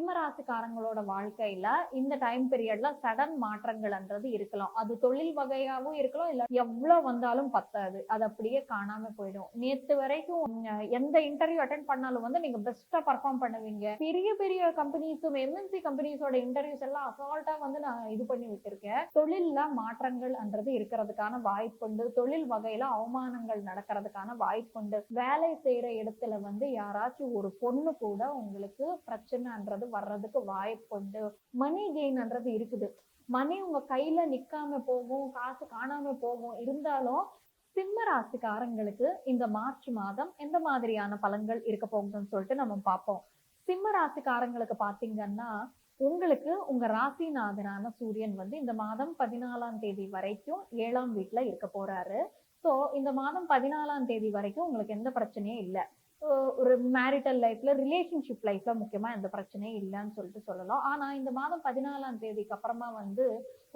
சிம்ம ராசிக்காரங்களோட வாழ்க்கையில இந்த டைம் பீரியட்ல சடன் மாற்றங்கள்ன்றது இருக்கலாம். அது தொழில் வகையாவும் இருக்கலாம். இல்ல எவ்வளவு வந்தாலும் பத்தாது. அது அப்படியே காணாம போயிடும். நேத்து வரைக்கும் எந்த இன்டர்வியூ அட்டெண்ட் பண்ணாலும் வந்து நீங்க பெஸ்ட்டா பெர்ஃபார்ம் பண்ணுவீங்க. பெரிய பெரிய கம்பெனிஸும் எம்என்சி கம்பெனிஸோட இன்டர்வியூஸ் எல்லாம் அசால்ட்டா வந்து நான் இது பண்ணி விட்டுருக்கேன். தொழில்ல மாற்றங்கள்ன்றது இருக்கிறதுக்கான வாய்ப்புண்டு. தொழில் வகையில அவமானங்கள் நடக்கிறதுக்கான வாய்ப்புண்டு. வேலை செய்யற இடத்துல வந்து யாராச்சும் ஒரு பொண்ணு கூட உங்களுக்கு பிரச்சனைன்றது வர்றதுக்கு வாய்ப்புண்டு. மணி கெயின்ன்றது இருக்குது. மணி உங்க கையில நிக்காம போகும், காசு காணாம போகும். இருந்தாலும் சிம்ம ராசிக்காரங்களுக்கு இந்த மார்ச் மாதம் எந்த மாதிரியான பலன்கள் இருக்க போகுதுன்னு சொல்லிட்டு நம்ம பார்ப்போம். சிம்ம ராசிக்காரங்களுக்கு பாத்தீங்கன்னா, உங்களுக்கு உங்க ராசிநாதனான சூரியன் வந்து இந்த மாதம் 14ஆம் தேதி வரைக்கும் 7ஆம் வீட்ல இருக்க போறாரு. சோ இந்த மாதம் 14ஆம் தேதி வரைக்கும் உங்களுக்கு எந்த பிரச்சனையும் இல்ல. ஒரு மேரிட்டல் லைஃப்ல, ரிலேஷன்ஷிப் லைஃப்ல முக்கியமா எந்த பிரச்சனையும் இல்லன்னு சொல்லிட்டு சொல்லலாம். ஆனா இந்த மாதம் 14ஆம் தேதிக்கு அப்புறமா வந்து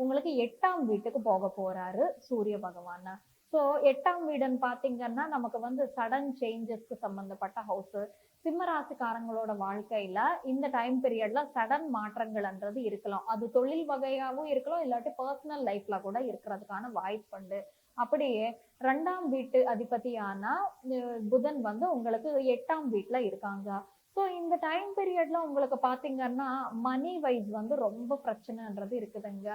உங்களுக்கு 8ஆம் வீட்டுக்கு போக போறாரு சூரிய பகவான். சோ 8ஆம் வீடுன்னு பாத்தீங்கன்னா நமக்கு வந்து சடன் சேஞ்சஸ்க்கு சம்பந்தப்பட்ட ஹவுஸ். சிம்ம ராசிக்காரங்களோட வாழ்க்கையில இந்த டைம் பீரியட்ல சடன் மாற்றங்கள்ன்றது இருக்கலாம். அது தொழில் வகையாவும் இருக்கலாம், இல்லாட்டி பர்சனல் லைஃப்ல கூட இருக்கிறதுக்கான வாய்ப்புண்டு. அப்படியே 2ஆம் வீட்டு அதிபதியான புதன் வந்து உங்களுக்கு 8ஆம் வீட்ல இருக்காங்க. சோ இந்த டைம் பீரியட்ல உங்களுக்கு பாத்தீங்கன்னா மணி வைஸ் வந்து ரொம்ப பிரச்சனைன்றது இருக்குதுங்க.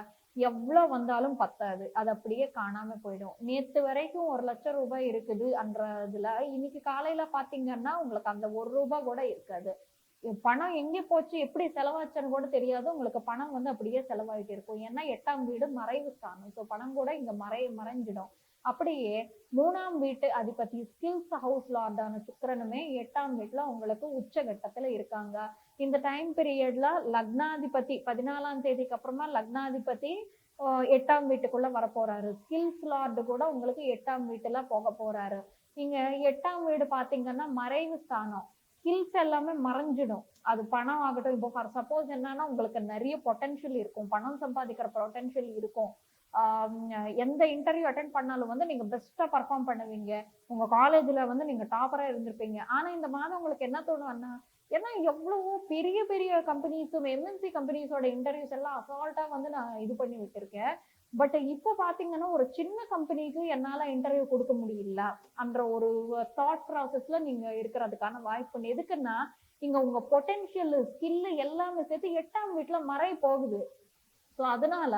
எவ்வளவு வந்தாலும் பத்தாது. அது அப்படியே காணாம போயிடும். நேத்து வரைக்கும் ரூ. 1,00,000 இருக்குதுன்றதுல இன்னைக்கு காலையில பாத்தீங்கன்னா உங்களுக்கு அந்த ரூ. 1 கூட இருக்காது. பணம் எங்கே போச்சு, எப்படி செலவாச்சுன்னு கூட தெரியாது. உங்களுக்கு பணம் வந்து அப்படியே செலவாயிட்டு இருக்கும். ஏன்னா 8ஆம் வீடு மறைவு ஸ்தானம். சோ பணம் கூட இங்க மறைஞ்சிடும். அப்படியே 3ஆம் வீட்டு அதிபதி ஸ்கில்ஸ் ஹவுஸ் லார்டான சுக்கிரனுமே 8ஆம் வீட்ல உங்களுக்கு உச்சகட்டத்துல இருக்காங்க. இந்த டைம் பீரியட்ல லக்னாதிபதி 14ஆம் தேதிக்கு அப்புறமா லக்னாதிபதி 8ஆம் வீட்டுக்குள்ள வரப்போறாரு. ஸ்கில்ஸ் லார்டு கூட உங்களுக்கு 8ஆம் வீட்டுல போக போறாரு. நீங்க 8ஆம் வீடு பாத்தீங்கன்னா மறைவு ஸ்தானம். ஸ்கில்ஸ் எல்லாமே மறைஞ்சிடும். அது பணம் ஆகட்டும். இப்போ ஃபார் சப்போஸ் என்னன்னா உங்களுக்கு நிறைய பொட்டன்ஷியல் இருக்கும். பணம் சம்பாதிக்கிற பொட்டன்ஷியல் இருக்கும். எந்த இன்டர்வியூ அட்டெண்ட் பண்ணாலும் வந்து நீங்க பெஸ்ட்டா பெர்ஃபார்ம் பண்ணுவீங்க. உங்க காலேஜ்ல வந்து நீங்க டாப்பரா இருந்திருப்பீங்க. ஆனா இந்த மாதம் உங்களுக்கு என்ன தோணும்னா, ஏன்னா எவ்வளவோ பெரிய பெரிய கம்பெனிஸும் எம்என்சி கம்பெனிஸோட இன்டர்வியூஸ் எல்லாம் அசால்ட்டா வந்து நான் இது பண்ணி விட்டுருக்கேன். பட் இப்போ பாத்தீங்கன்னா ஒரு சின்ன கம்பெனிக்கு என்னால இன்டர்வியூ கொடுக்க முடியல என்ற ஒரு தாட் ப்ராசஸ்ல நீங்க இருக்கிறதுக்கான வாய்ப்பு. எதுக்குன்னா நீங்க உங்க பொட்டன்ஷியல் ஸ்கில் எல்லாமே சேர்த்து 8ஆம் வீட்ல மறை போகுது. சோ அதனால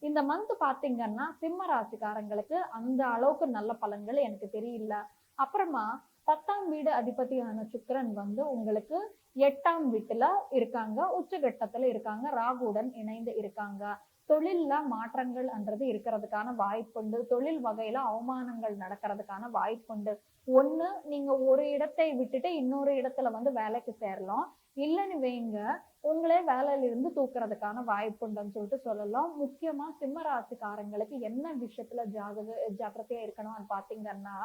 இந்த மந்த் பாத்தீங்கன்னா சிம்ம ராசிக்காரங்களுக்கு அந்த அளவுக்கு நல்ல பலன்கள் எனக்கு தெரியல. அப்புறமா 10ஆம் வீடு அதிபதியான சுக்கிரன் வந்து உங்களுக்கு 8ஆம் வீட்டுல இருக்காங்க. உச்சகட்டத்துல இருக்காங்க. ராகுவுடன் இணைந்து இருக்காங்க. தொழில்ல மாற்றங்கள்ன்றது இருக்கிறதுக்கான வாய்ப்புண்டு. தொழில் வகையில அவமானங்கள் நடக்கிறதுக்கான வாய்ப்புண்டு. ஒண்ணு நீங்க ஒரு இடத்தை விட்டுட்டு இன்னொரு இடத்துல வந்து வேலைக்கு சேரலாம். இல்லன்னு வைங்க, உங்களே வேலையில இருந்து தூக்குறதுக்கான வாய்ப்புண்டுன்னு சொல்லிட்டு சொல்லலாம். முக்கியமா சிம்ம ராசிக்காரங்களுக்கு என்ன விஷயத்துல ஜாக்கிரதையா இருக்கணும்னு பாத்தீங்கன்னா,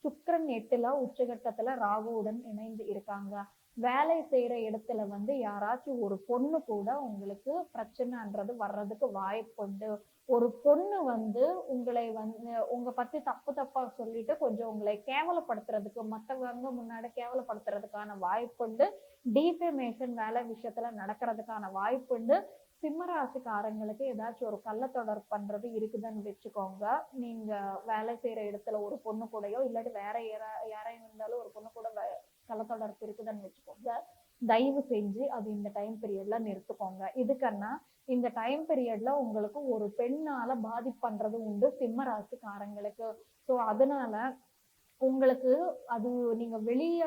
சுக்கிரன் 8ல உச்சகட்டத்துல ராகுவுடன் இணைந்து இருக்காங்க. வேலை செய்யற இடத்துல வந்து யாராச்சும் ஒரு பொண்ணு கூட உங்களுக்கு பிரச்சனைன்றது வர்றதுக்கு வாய்ப்புண்டு. ஒரு பொண்ணு வந்து உங்களை வந்து உங்க பத்தி தப்பு தப்பா சொல்லிட்டு கொஞ்சம் உங்களை கேவலப்படுத்துறதுக்கு, மத்தவங்க முன்னாடி கேவலப்படுத்துறதுக்கான வாய்ப்புண்டு. டீஃபமேஷன் வேலை விஷயத்துல நடக்கிறதுக்கான வாய்ப்புண்டு. சிம்ம ராசிக்காரங்களுக்கு ஏதாச்சும் ஒரு கள்ளத்தொடர் பண்றது இருக்குதுன்னு வச்சுக்கோங்க. நீங்க வேலை செய்யற இடத்துல ஒரு பொண்ணு கூடயோ இல்லாட்டி வேற யாரையும் இருந்தாலும் ஒரு பொண்ணு கூட கள்ளத்தொடர்பு இருக்குதுன்னு வச்சுக்கோங்க. தயவு செஞ்சு அது இந்த டைம் பீரியட்ல நிறுத்துக்கோங்க. இதுக்குன்னா இந்த டைம் பீரியட்ல உங்களுக்கு ஒரு பெண்ணால பாதிப்புன்றது உண்டு சிம்ம ராசிக்காரங்களுக்கு. சோ அதனால உங்களுக்கு அது நீங்க வெளிய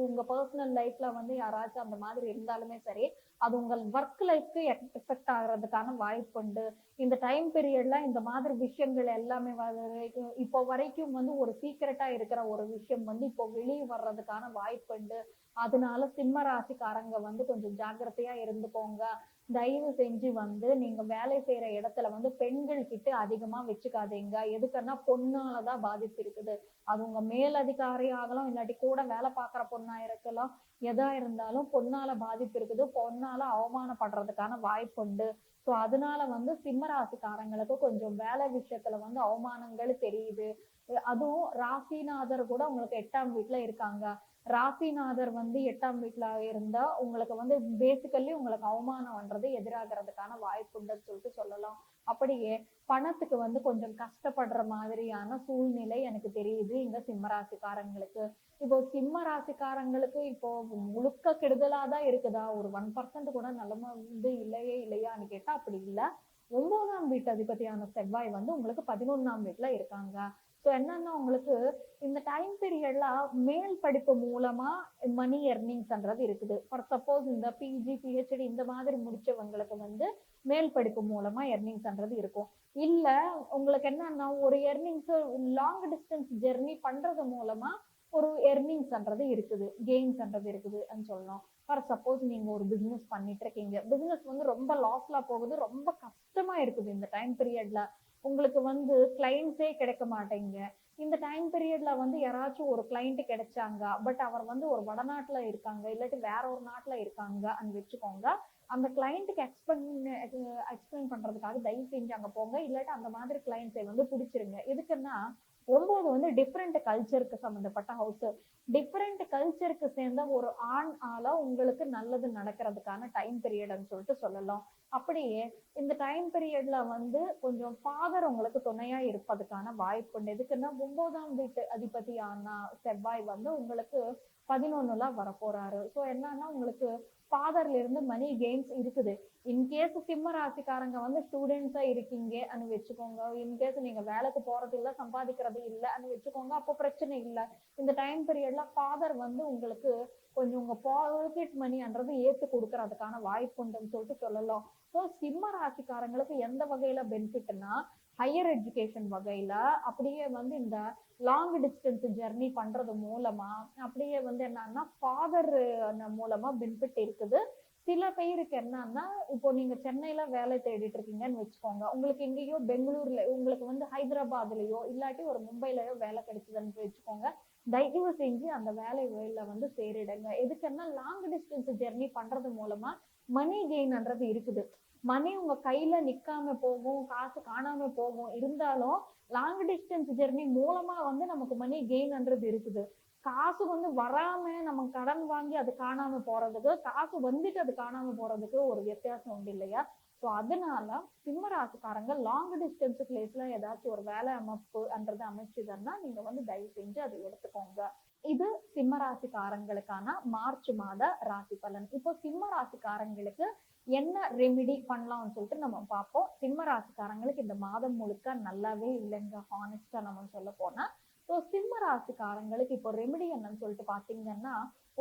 உங்க பர்சனல் லைஃப்ல வந்து யாராச்சும் அந்த மாதிரி இருந்தாலுமே சரி, அது உங்கள் ஒர்க் லைஃப்க்கு எஃபெக்ட் ஆகுறதுக்கான வாய்ப்புண்டு. இந்த டைம் பீரியட்ல இந்த மாதிரி விஷயங்கள் எல்லாமே வரைக்கும் இப்போ வரைக்கும் வந்து ஒரு சீக்ரெட்டா இருக்கிற ஒரு விஷயம் வந்து இப்போ வெளிய வர்றதுக்கான வாய்ப்புண்டு. அதனால சிம்ம ராசிக்காரங்க வந்து கொஞ்சம் ஜாக்கிரதையா இருந்துக்கோங்க. தயவு செஞ்சு வந்து நீங்க வேலை செய்யற இடத்துல வந்து பெண்கள் கிட்ட அதிகமா வச்சுக்காதீங்க. எதுக்குன்னா பொண்ணாலதான் பாதிப்பு இருக்குது. அது உங்க மேல் அதிகாரி ஆகலாம், இல்லாட்டி கூட வேலை பார்க்குற பொண்ணா இருக்கலாம். எதா இருந்தாலும் பொண்ணால பாதிப்பு இருக்குது. பொண்ணால அவமானப்படுறதுக்கான வாய்ப்புண்டு. சோ அதனால வந்து சிம்ம ராசிக்காரங்களுக்கு கொஞ்சம் வேலை விஷயத்துல வந்து அவமானங்கள் தெரியுது. அதுவும் ராசிநாதர் கூட உங்களுக்கு 8ஆம் வீட்ல இருக்காங்க. ராசிநாதர் வந்து 8ஆம் வீட்ல இருந்தா உங்களுக்கு வந்து பேசிக்கலி உங்களுக்கு அவமானம்ன்றது எதிராகிறதுக்கான வாய்ப்புண்டுன்னு சொல்லிட்டு சொல்லலாம். அப்படியே பணத்துக்கு வந்து கொஞ்சம் கஷ்டப்படுற மாதிரியான சூழ்நிலை எனக்கு தெரியுது இந்த சிம்ம ராசிக்காரங்களுக்கு. இப்போ சிம்ம ராசிக்காரங்களுக்கு இப்போ முழுக்க கெடுதலா தான் இருக்குதா? ஒரு 1% கூட நலமா வந்து இல்லையே இல்லையான்னு கேட்டா அப்படி இல்ல. 9ஆம் வீட்டு அதிபதியான செவ்வாய் வந்து உங்களுக்கு 11ஆம் வீட்ல இருக்காங்க. ஸோ என்னன்னா உங்களுக்கு இந்த டைம் பீரியட்ல மேல் படிப்பு மூலமா மணி எர்னிங்ஸ்ன்றது இருக்குது. ஃபார் சப்போஸ் இந்த பிஜி, பிஹெச்டி இந்த மாதிரி முடிச்சவங்களுக்கு வந்து மேல் படிப்பு மூலமா எர்னிங்ஸ்ன்றது இருக்கும். இல்ல உங்களுக்கு என்னன்னா ஒரு எர்னிங்ஸ் லாங் டிஸ்டன்ஸ் ஜெர்னி பண்றது மூலமா ஒரு எர்னிங்ஸ்ன்றது இருக்குது. கெயின்ஸ்ன்றது இருக்குதுன்னு சொல்லலாம். ஃபார் சப்போஸ் நீங்க ஒரு பிசினஸ் பண்ணிட்டு இருக்கீங்க. பிசினஸ் வந்து ரொம்ப லாஸ்ல போகுது. ரொம்ப கஷ்டமா இருக்குது இந்த டைம் பீரியட்ல. உங்களுக்கு வந்து கிளையண்ட்ஸே கிடைக்க மாட்டேங்க. இந்த டைம் பீரியட்ல வந்து யாராச்சும் ஒரு கிளையண்ட் கிடைச்சாங்க. பட் அவர் வந்து ஒரு வடநாட்டுல இருக்காங்க. இல்லாட்டி வேற ஒரு நாட்டுல இருக்காங்கன்னு வச்சுக்கோங்க. அந்த கிளையண்ட்டுக்கு எக்ஸ்பிளைன் பண்றதுக்காக தயவு செஞ்சு அங்க போங்க. இல்லாட்டி அந்த மாதிரி கிளையண்ட்ஸை வந்து பிடிச்சிருங்க. எதுக்குன்னா 9 வந்து டிஃபரெண்ட் கல்ச்சருக்கு சம்பந்தப்பட்ட ஹவுஸ். டிஃபரெண்ட் கல்ச்சருக்கு சேர்ந்த ஒரு ஆண் ஆளா உங்களுக்கு நல்லது நடக்கிறதுக்கான டைம் பீரியட்ன்னு சொல்லிட்டு சொல்லலாம். அப்படியே இந்த டைம் பீரியட்ல வந்து கொஞ்சம் ஃபாதர் உங்களுக்கு துணையா இருப்பதற்கான வாய்ப்புண்டு. எதுக்குன்னா 9ஆம் வீட்டு அதிபதியான செவ்வாய் வந்து உங்களுக்கு 11ல வரப்போறாரு. ஸோ என்னன்னா உங்களுக்கு ஃபாதர்ல இருந்து மணி கெயின்ஸ் இருக்குது. இன்கேஸ் சிம்ம ராசிக்காரங்க வந்து ஸ்டூடெண்ட்ஸா இருக்கீங்கன்னு வச்சுக்கோங்க. இன்கேஸ் நீங்க வேலைக்கு போறது இல்ல, சம்பாதிக்கிறது இல்லன்னு வச்சுக்கோங்க. அப்போ பிரச்சனை இல்ல. இந்த டைம் பீரியட்ல ஃபாதர் வந்து உங்களுக்கு கொஞ்சம் உங்க பாக்கெட் மணின்றது ஏத்து கொடுக்கறதுக்கான வாய்ப்புண்டுன்னு சொல்லிட்டு சொல்லலாம். ஸோ சிம்ம ராசிக்காரங்களுக்கு எந்த வகையில பெனிஃபிட்னா ஹையர் எஜுகேஷன் வகையில, அப்படியே வந்து இந்த லாங் டிஸ்டன்ஸ் ஜெர்னி பண்றது மூலமா, அப்படியே வந்து என்னன்னா ஃபாதர் மூலமா பெனிஃபிட் இருக்குது. சில பேருக்கு என்னன்னா, இப்போ நீங்க சென்னையில வேலை தேடிட்டு இருக்கீங்கன்னு வச்சுக்கோங்க. உங்களுக்கு எங்கேயோ பெங்களூர்ல உங்களுக்கு வந்து ஹைதராபாத்லயோ இல்லாட்டி ஒரு மும்பைலயோ வேலை கிடைச்சதுன்னு வச்சுக்கோங்க. தயவு செஞ்சு அந்த வேலையில வந்து சேரிடுங்க. எதுக்குன்னா லாங் டிஸ்டன்ஸ் ஜெர்னி பண்றது மூலமா மணி கெயின்ன்றது இருக்குது. மணி உங்க கையில நிக்காம போகும், காசு காணாம போகும். இருந்தாலும் லாங் டிஸ்டன்ஸ் ஜெர்னி மூலமா வந்து நமக்கு மணி கெயின்ன்றது இருக்குது. காசு வந்து வராம நம்ம கடன் வாங்கி அது காணாம போறதுக்கு, காசு வந்துட்டு அது காணாம போறதுக்கு ஒரு வித்தியாசம் உண்டு இல்லையா? ஸோ அதனால சிம்ம ராசிக்காரங்க லாங் டிஸ்டன்ஸ் பிளேஸ்ல ஏதாச்சும் ஒரு வேலை அமைப்புன்றது அமைச்சுதுன்னா நீங்க வந்து தயவு செஞ்சு அதை எடுத்துக்கோங்க. இது சிம்ம ராசிக்காரங்களுக்கான மார்ச் மாத ராசி பலன். இப்போ சிம்ம ராசிக்காரங்களுக்கு என்ன ரெமிடி பண்ணலாம்னு சொல்லிட்டு நம்ம பார்ப்போம். சிம்ம ராசிக்காரங்களுக்கு இந்த மாதம் முழுக்க நல்லாவே இல்லைங்க. ஹானஸ்டா நம்ம சொல்ல போனா. ஸோ சிம்ம ராசிக்காரங்களுக்கு இப்போ ரெமிடி என்னன்னு சொல்லிட்டு பாத்தீங்கன்னா,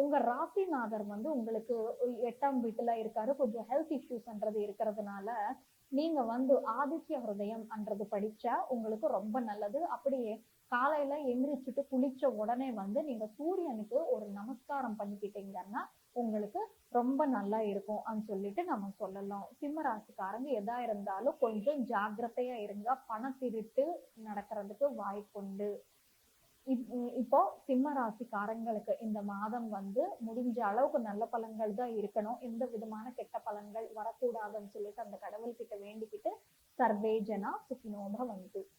உங்க ராசிநாதர் வந்து உங்களுக்கு 8ஆம் வீட்டுல இருக்காரு. கொஞ்சம் ஹெல்த் இஷ்யூஸ்ன்றது இருக்கிறதுனால நீங்க வந்து ஆதித்ய ஹிருதயம்ன்றது படிச்சா உங்களுக்கு ரொம்ப நல்லது. அப்படியே காலையில எந்திரிச்சுட்டு குளிச்ச உடனே வந்து நீங்க சூரியனுக்கு ஒரு நமஸ்காரம் பண்ணிக்கிட்டீங்கன்னா உங்களுக்கு ரொம்ப நல்லா இருக்கும்னு சொல்லிட்டு நம்ம சொல்லலாம். சிம்ம ராசிக்காரங்க எதா இருந்தாலும் கொஞ்சம் ஜாக்கிரதையா இருங்க. பண திருட்டு நடக்கிறதுக்கு வாய்ப்புண்டு. இப்போ சிம்ம ராசிக்காரங்களுக்கு இந்த மாதம் வந்து முடிஞ்ச அளவுக்கு நல்ல பலன்கள் தான் இருக்கணும். எந்த விதமான கெட்ட பலன்கள் வரக்கூடாதுன்னு சொல்லிட்டு அந்த கடவுள்கிட்ட வேண்டிக்கிட்டு சர்வே ஜனா சுகினோ பவந்து.